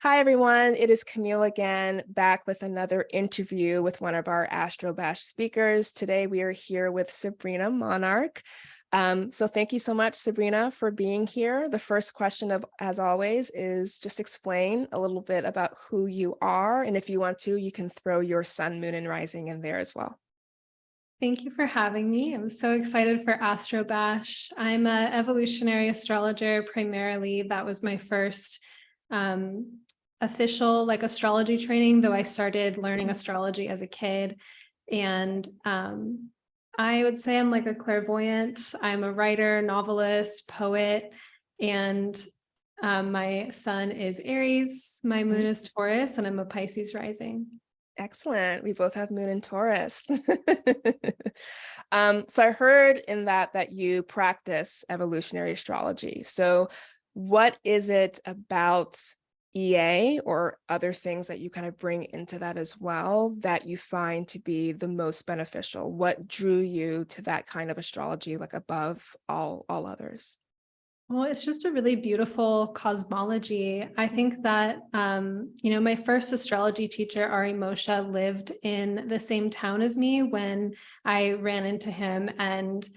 Hi, everyone. It is Camille again, back with another interview with one of our Astro-Bash speakers. Today, we are here with Sabrina Monarch. So thank you so much, Sabrina, for being here. The first question, as always, is just explain a little bit about who you are. And if you want to, you can throw your sun, moon, and rising in there as well. Thank you for having me. I'm so excited for Astro-Bash. I'm an evolutionary astrologer primarily. That was my first official astrology training, though I started learning astrology as a kid. And I would say I'm like a clairvoyant. I'm a writer, novelist, poet, and my sun is Aries, my moon is Taurus, and I'm a Pisces rising. Excellent. We both have moon in Taurus. So I heard in that you practice evolutionary astrology. So what is it about EA or other things that you kind of bring into that as well that you find to be the most beneficial? What drew you to that kind of astrology, like above all others? Well, it's just a really beautiful cosmology. I think that, my first astrology teacher, Ari Moshe, lived in the same town as me when I ran into him. And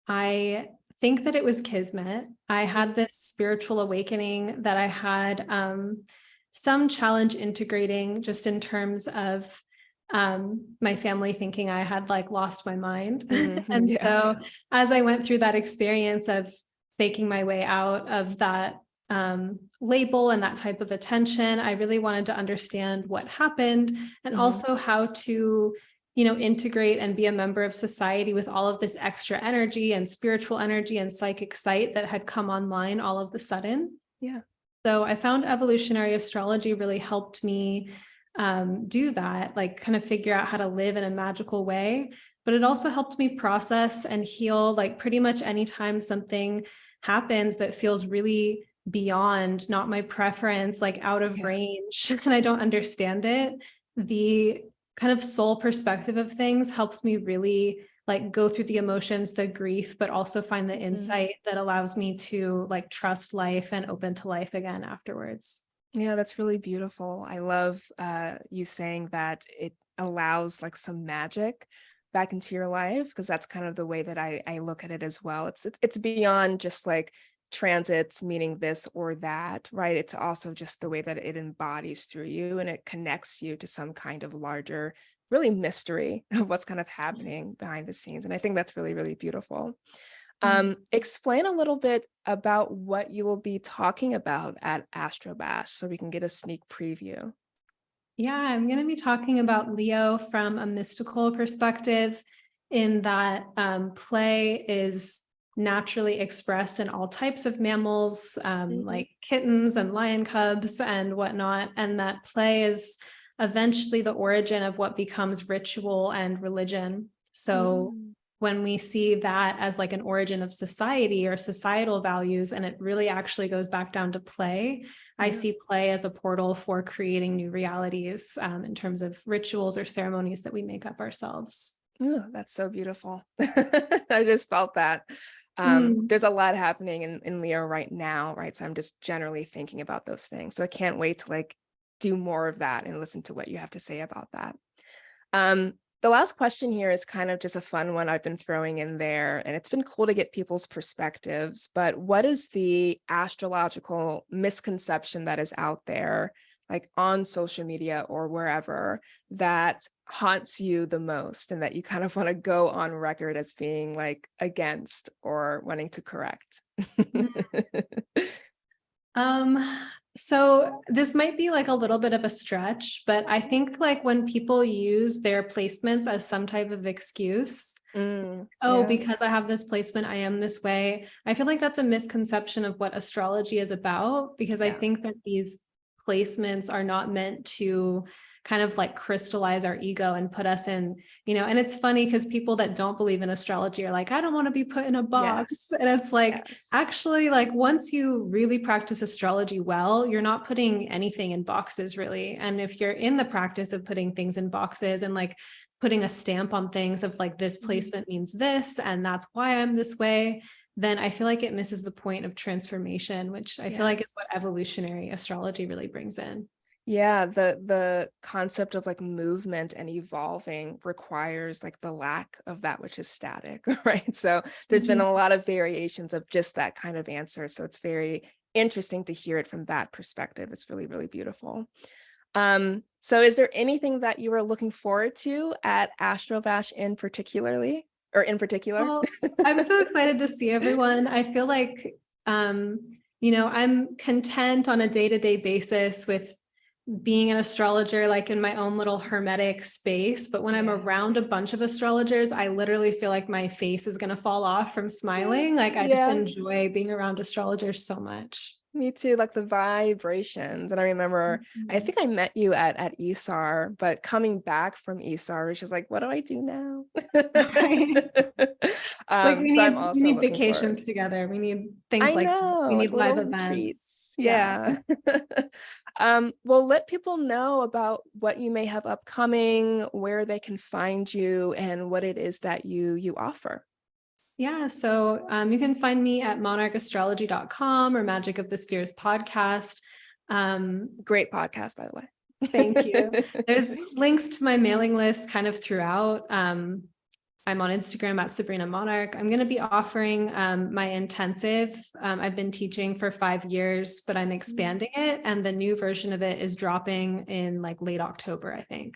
I think that it was Kismet. I had this spiritual awakening that I had some challenge integrating just in terms of my family thinking I had lost my mind. And Yeah. so as I went through that experience of faking my way out of that label and that type of attention, I really wanted to understand what happened and also how to, integrate and be a member of society with all of this extra energy and spiritual energy and psychic sight that had come online all of a sudden. Yeah. So I found evolutionary astrology really helped me do that, kind of figure out how to live in a magical way. But it also helped me process and heal, pretty much anytime something happens that feels really beyond, not my preference, out of range, and I don't understand it. The kind of soul perspective of things helps me really go through the emotions, the grief, but also find the insight that allows me to trust life and open to life again afterwards. Yeah, that's really beautiful. I love you saying that it allows some magic back into your life, because that's kind of the way that I look at it as well. It's beyond just transits meaning this or that, right? It's also just the way that it embodies through you and it connects you to some kind of larger, really mystery of what's kind of happening behind the scenes. And I think that's really, really beautiful. Explain a little bit about what you will be talking about at Astro-Bash so we can get a sneak preview. Yeah, I'm going to be talking about Leo from a mystical perspective, in that play is naturally expressed in all types of mammals, like kittens and lion cubs and whatnot. And that play is eventually the origin of what becomes ritual and religion. So when we see that as an origin of society or societal values, and it really actually goes back down to play, I see play as a portal for creating new realities in terms of rituals or ceremonies that we make up ourselves. Ooh, that's so beautiful. I just felt that. Mm. There's a lot happening in Leo right now, right? So I'm just generally thinking about those things. So I can't wait to do more of that and listen to what you have to say about that. The last question here is kind of just a fun one I've been throwing in there, and it's been cool to get people's perspectives, but what is the astrological misconception that is out there, on social media or wherever, that haunts you the most and that you kind of want to go on record as being against or wanting to correct? So this might be a little bit of a stretch, but I think when people use their placements as some type of excuse, oh, Yeah. because I have this placement, I am this way. I feel like that's a misconception of what astrology is about, because I think that these placements are not meant to kind of crystallize our ego and put us in, and it's funny because people that don't believe in astrology are like, I don't want to be put in a box. Yes. And it's Yes. actually, once you really practice astrology well, you're not putting anything in boxes really. And if you're in the practice of putting things in boxes and putting a stamp on things of this placement means this, and that's why I'm this way, then I feel like it misses the point of transformation, which I feel like is Yes. what evolutionary astrology really brings in. Yeah, the concept of like movement and evolving requires like the lack of that which is static, right? So there's been Mhm. a lot of variations of just that kind of answer. So it's very interesting to hear it from that perspective. It's really, really beautiful. So is there anything that you are looking forward to at Astro-Bash in particular? Well, I'm so excited to see everyone. I feel like, I'm content on a day-to-day basis with being an astrologer, like in my own little hermetic space. But when I'm Yeah. around a bunch of astrologers, I literally feel like my face is going to fall off from Yeah. smiling. Like I just Yeah. enjoy being around astrologers so much. Me too, like the vibrations. And I remember, I Mhm. think I met you at ESAR, but coming back from ESAR, was just like, what do I do now? Right. Like we So I'm need we also need looking forward. vacations together. We need things I like this. know, We like need live little events. retreats. Yeah. Yeah. Well, let people know about what you may have upcoming, where they can find you, and what it is that you offer. Yeah, so you can find me at monarchastrology.com or Magic of the Spheres podcast. Um, Great podcast, by the Thank you. way. There's links to my mailing list kind of throughout. I'm on Instagram at Sabrina Monarch. I'm going to be offering my intensive. I've been teaching for 5 years, but I'm expanding it. And the new version of it is dropping in like late October, I think.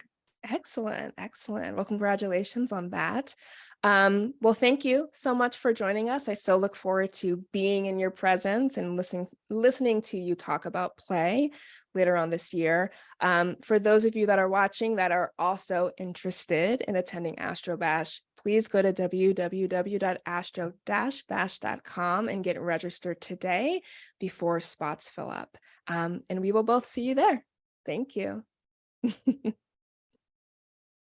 Excellent, excellent. Well, congratulations on that. Well, thank you so much for joining us. I so look forward to being in your presence and listening to you talk about play later on this year. For those of you that are watching that are also interested in attending Astro-Bash, please go to www.astro-bash.com and get registered today before spots fill up. And we will both see you there. Thank you.